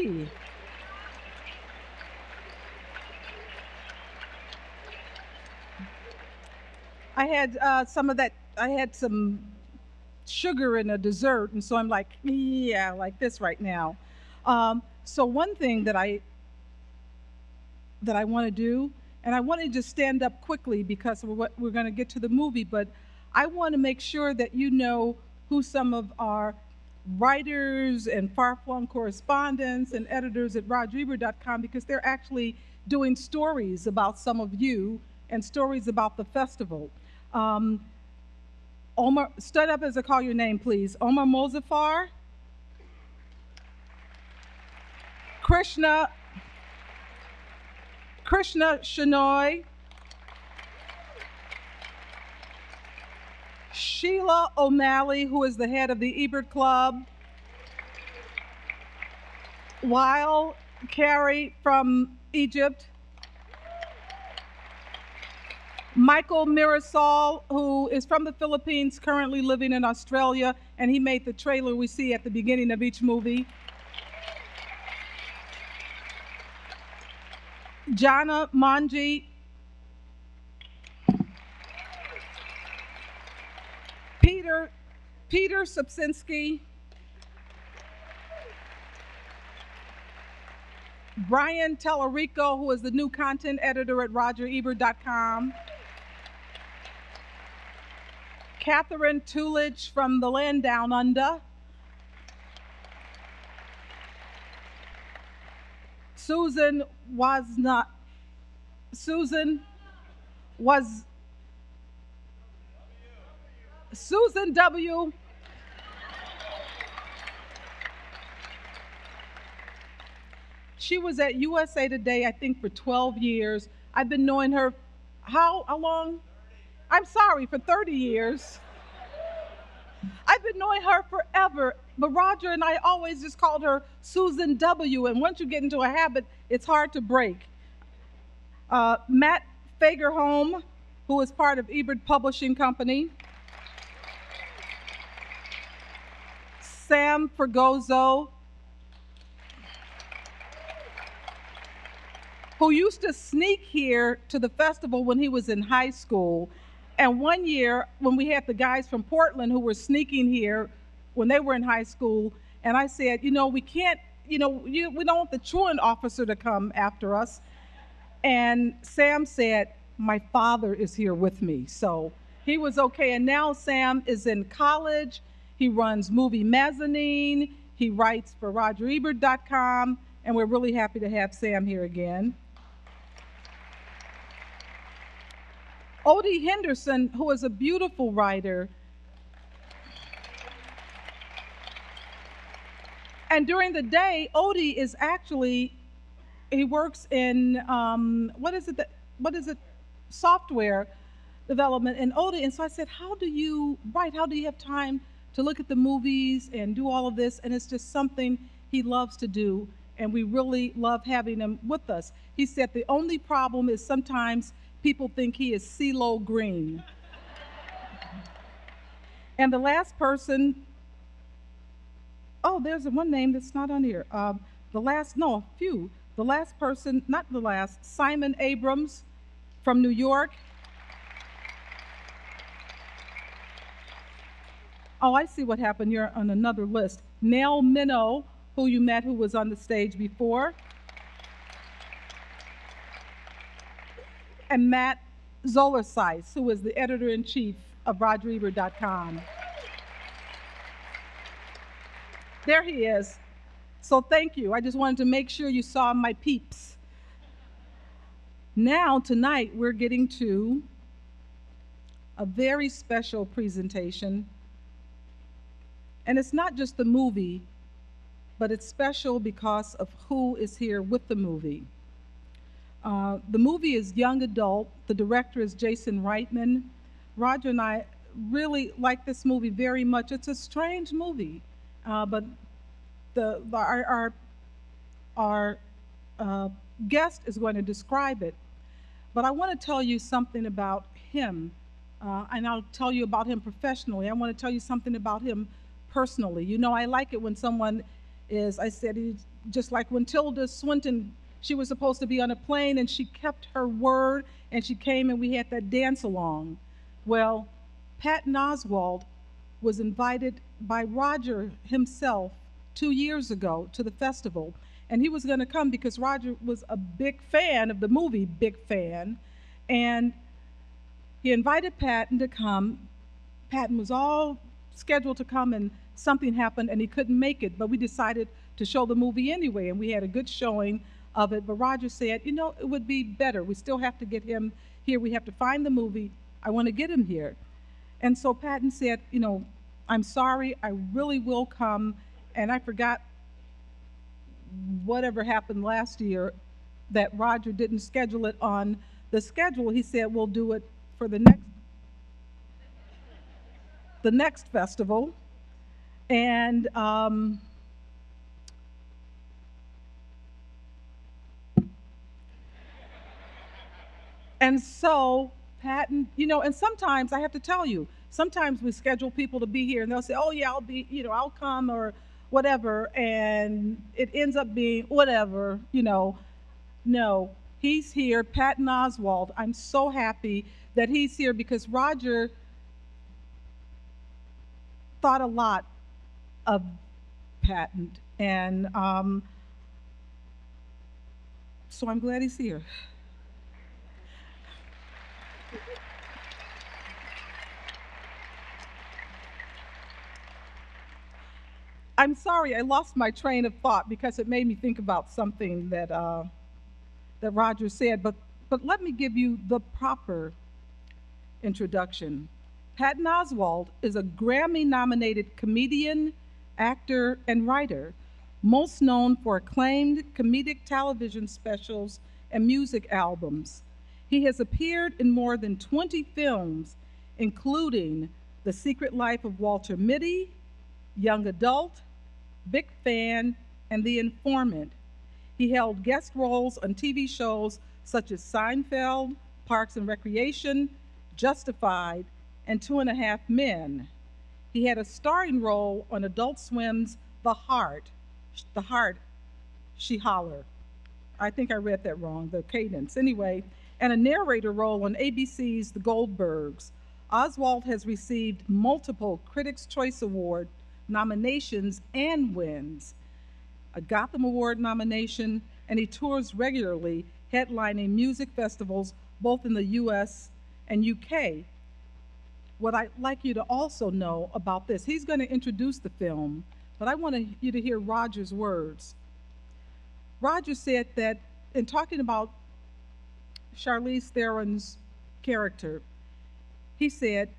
see. I had some of that. I had some sugar in a dessert, and so I'm like, yeah, like this right now. So one thing that I want to do, and I want to just stand up quickly because we're going to get to the movie, but I want to make sure that you know who some of our writers and far-flung correspondents and editors at RogerEbert.com, because they're actually doing stories about some of you and stories about the festival. Um, Omar, stand up as I call your name, please. Omar Mozafar, Krishna, Krishna Shenoy, Sheila O'Malley, who is the head of the Ebert Club, Wael Carey from Egypt, Michael Mirasol, who is from the Philippines, currently living in Australia, and he made the trailer we see at the beginning of each movie. Jana Manji, Peter Subsinski, Brian Tellerico, who is the new content editor at RogerEbert.com, Catherine Tulich from the land down under, Susan W. She was at USA Today, I think, for 12 years. I've been knowing her, how long? I'm sorry, for 30 years. I've been knowing her forever, but Roger and I always just called her Susan W., and once you get into a habit, it's hard to break. Matt Fagerholm, who is part of Ebert Publishing Company. Sam Fergozzo, who used to sneak here to the festival when he was in high school. And one year, when we had the guys from Portland who were sneaking here when they were in high school, and I said, we can't, we don't want the truant officer to come after us. And Sam said, my father is here with me. So he was okay. And now Sam is in college. He runs Movie Mezzanine. He writes for RogerEbert.com. And we're really happy to have Sam here again. Odie Henderson, who is a beautiful writer. And during the day, Odie is actually, he works in, what is it, software development. And Odie, and so I said, how do you write? How do you have time to look at the movies and do all of this? And it's just something he loves to do. And we really love having him with us. He said the only problem is sometimes people think he is CeeLo Green. And the last person, there's one name that's not on here. A few. The last person, not the last, Simon Abrams from New York. Oh, I see what happened. You're on another list. Nell Minow, who you met, who was on the stage before. And Matt Zolerseis, who is the editor-in-chief of RogerEbert.com. There he is. So thank you. I just wanted to make sure you saw my peeps. Now, tonight, we're getting to a very special presentation. And it's not just the movie, but it's special because of who is here with the movie. The movie is young adult. The director is Jason Reitman. Roger and I really like this movie very much. It's a strange movie, but our guest is going to describe it. But I want to tell you something about him, and I'll tell you about him professionally. I want to tell you something about him personally. I like it when someone is, I said, he's just like when Tilda Swinton, she was supposed to be on a plane and she kept her word and she came and we had that dance along. Well, Patton Oswalt was invited by Roger himself 2 years ago to the festival. And he was going to come because Roger was a big fan of the movie, big fan. And he invited Patton to come. Patton was all scheduled to come and something happened and he couldn't make it, but we decided to show the movie anyway, and we had a good showing of it. But Roger said, you know, it would be better. We still have to get him here. We have to find the movie. I want to get him here. And so Patton said, you know, I'm sorry, I really will come. And I forgot whatever happened last year that Roger didn't schedule it on the schedule. He said, we'll do it for the next festival. And so Patton, you know, and sometimes I have to tell you, sometimes we schedule people to be here and they'll say, oh yeah, I'll be, you know, I'll come or whatever, and it ends up being whatever, you know. No, he's here, Patton Oswalt. I'm so happy that he's here because Roger thought a lot of Patton, and so I'm glad he's here. I'm sorry, I lost my train of thought because it made me think about something that that Roger said, but let me give you the proper introduction. Patton Oswalt is a Grammy-nominated comedian, actor, and writer, most known for acclaimed comedic television specials and music albums. He has appeared in more than 20 films, including The Secret Life of Walter Mitty, Young Adult, Big Fan, and The Informant. He held guest roles on TV shows such as Seinfeld, Parks and Recreation, Justified, and 2.5 Men. He had a starring role on Adult Swim's The Heart, She Holler. I think I read that wrong, the cadence. Anyway, and a narrator role on ABC's The Goldbergs. Oswalt has received multiple Critics' Choice Award nominations and wins, a Gotham Award nomination, and he tours regularly, headlining music festivals both in the US and UK. What I'd like you to also know about this, he's going to introduce the film, but I want you to hear Roger's words. Roger said that in talking about Charlize Theron's character, he said,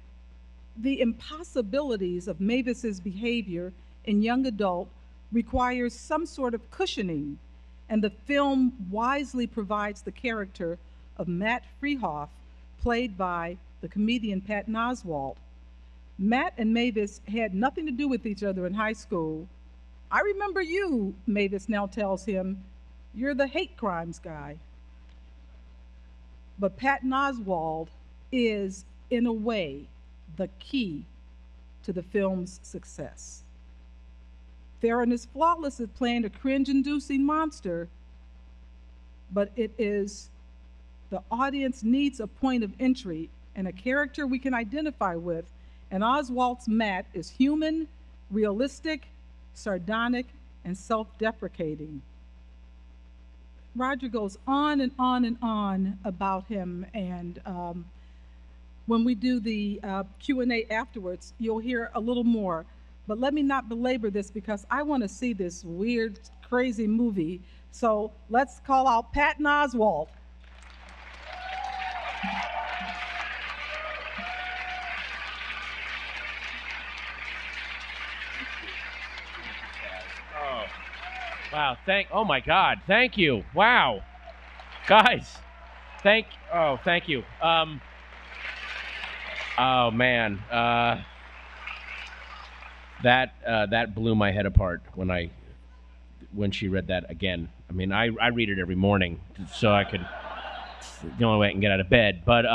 the impossibilities of Mavis's behavior in Young Adult requires some sort of cushioning, and the film wisely provides the character of Matt Freehoff, played by the comedian Patton Oswalt. Matt and Mavis had nothing to do with each other in high school. I remember you, Mavis now tells him, you're the hate crimes guy. But Patton Oswalt is, in a way, the key to the film's success. Theron is flawless at playing a cringe-inducing monster, but it is the audience needs a point of entry and a character we can identify with, and Oswalt's Matt is human, realistic, sardonic, and self-deprecating. Roger goes on and on and on about him, and when we do the Q&A afterwards, you'll hear a little more. But let me not belabor this because I want to see this weird, crazy movie. So let's call out Patton Oswalt. Oh, wow! Oh my God! Thank you! Wow, guys, thank you. Oh man, that blew my head apart when she read that again. I mean, I read it every morning so I could. The only way I can get out of bed. But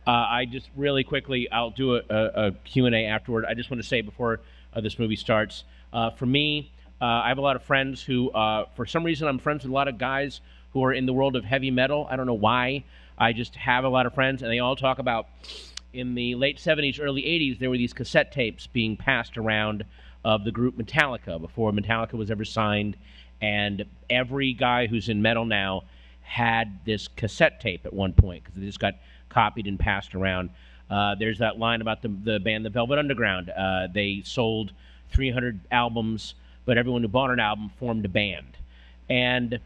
I just really quickly, I'll do a Q&A afterward. I just want to say before this movie starts, for me, I have a lot of friends who, for some reason, I'm friends with a lot of guys who are in the world of heavy metal. I don't know why. I just have a lot of friends, and they all talk about in the late 70s, early 80s, there were these cassette tapes being passed around of the group Metallica before Metallica was ever signed, and every guy who's in metal now had this cassette tape at one point because they just got copied and passed around. There's that line about the band The Velvet Underground. They sold 300 albums, but everyone who bought an album formed a band. And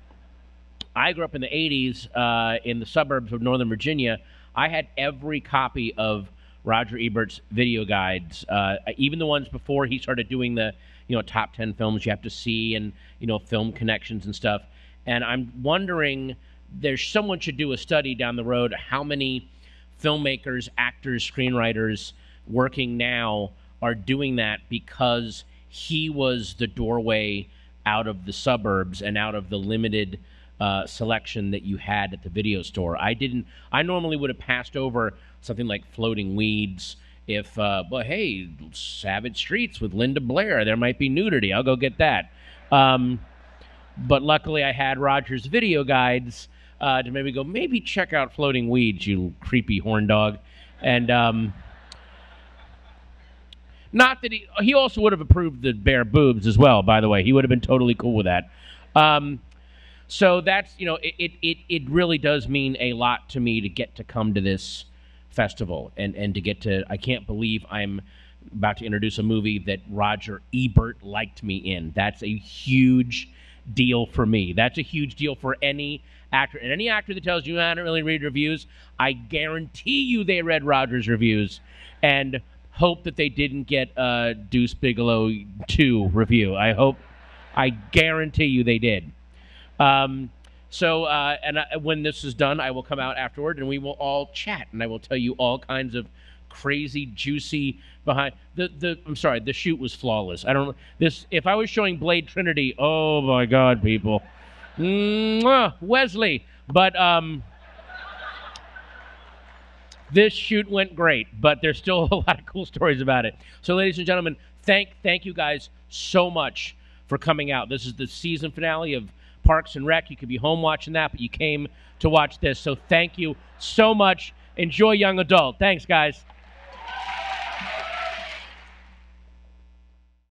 I grew up in the 80s in the suburbs of Northern Virginia. I had every copy of Roger Ebert's video guides, even the ones before he started doing the, top 10 films you have to see and, film connections and stuff. And I'm wondering, someone should do a study down the road, how many filmmakers, actors, screenwriters working now are doing that because he was the doorway out of the suburbs and out of the limited selection that you had at the video store. I normally would have passed over something like Floating Weeds if, well, hey, Savage Streets with Linda Blair, there might be nudity. I'll go get that. But luckily I had Roger's video guides to maybe check out Floating Weeds, you creepy horn dog. And not that he also would have approved the bare boobs as well, by the way. He would have been totally cool with that. So that's, it really does mean a lot to me to get to come to this festival and to get to, I can't believe I'm about to introduce a movie that Roger Ebert liked me in. That's a huge deal for me. That's a huge deal for any actor. And any actor that tells you I don't really read reviews, I guarantee you they read Roger's reviews and hope that they didn't get a Deuce Bigalow 2 review. I guarantee you they did. When this is done, I will come out afterward and we will all chat and I will tell you all kinds of crazy, juicy behind I'm sorry, the shoot was flawless. If I was showing Blade Trinity, oh my God, people. Wesley. But, this shoot went great, but there's still a lot of cool stories about it. So ladies and gentlemen, thank you guys so much for coming out. This is the season finale of Parks and Rec. You could be home watching that, but you came to watch this. So thank you so much. Enjoy Young Adult. Thanks, guys.